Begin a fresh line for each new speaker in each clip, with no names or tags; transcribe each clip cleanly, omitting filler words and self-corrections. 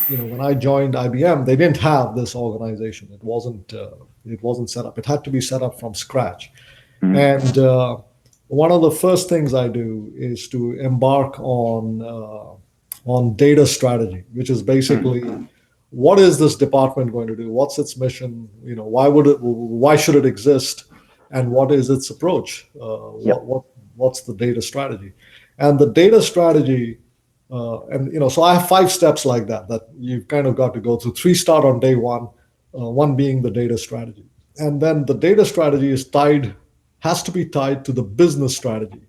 when I joined IBM, they didn't have this organization. It wasn't set up. It had to be set up from scratch.
Mhm.
And one of the first things I do is to embark on data strategy, which is basically what is this department going to do? What's its mission? Why should it exist? And what is its approach?
Yep.
What's the data strategy? And the data strategy, so I have 5 steps like that you've kind of got to go through. 3 start on day one, one being the data strategy, and then the data strategy has to be tied to the business strategy.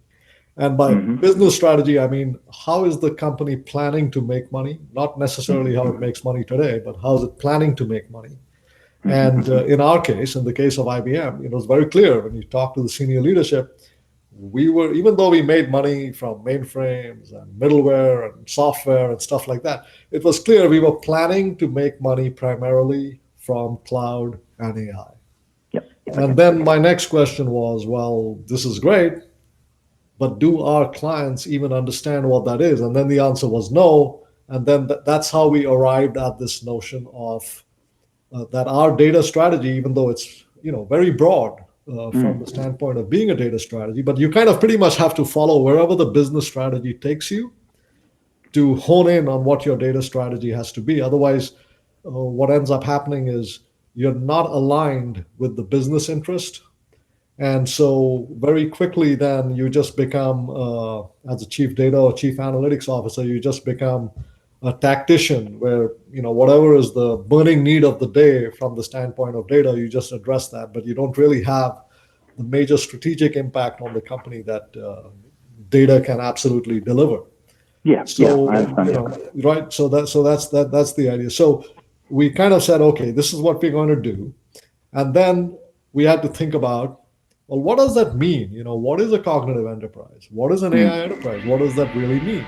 And by
Mhm.
business strategy, I mean, how is the company planning to make money? Not necessarily how it makes money today, but how is it planning to make money?
Mhm.
And in our case, in the case of IBM, it was very clear when you talk to the senior leadership, even though we made money from mainframes and middleware and software and stuff like that, it was clear we were planning to make money primarily from cloud and AI.
Yep. Okay.
And then my next question was, well, this is great, but do our clients even understand what that is? And then the answer was no. And then that's how we arrived at this notion of that our data strategy, even though it's very broad from
Mm.
the standpoint of being a data strategy, but you kind of pretty much have to follow wherever the business strategy takes you to hone in on what your data strategy has to be. Otherwise, what ends up happening is you're not aligned with the business interest. And so very quickly, then you just become, as a chief data or chief analytics officer, you just become a tactician where, whatever is the burning need of the day from the standpoint of data, you just address that, but you don't really have the major strategic impact on the company that data can absolutely deliver.
Yeah. Yeah.
So,
I understand.
right. So that's the idea. So we kind of said, okay, this is what we're going to do. And then we had to think about, well, what does that mean? What is a cognitive enterprise? What is an
Mm.
AI enterprise? What does that really mean?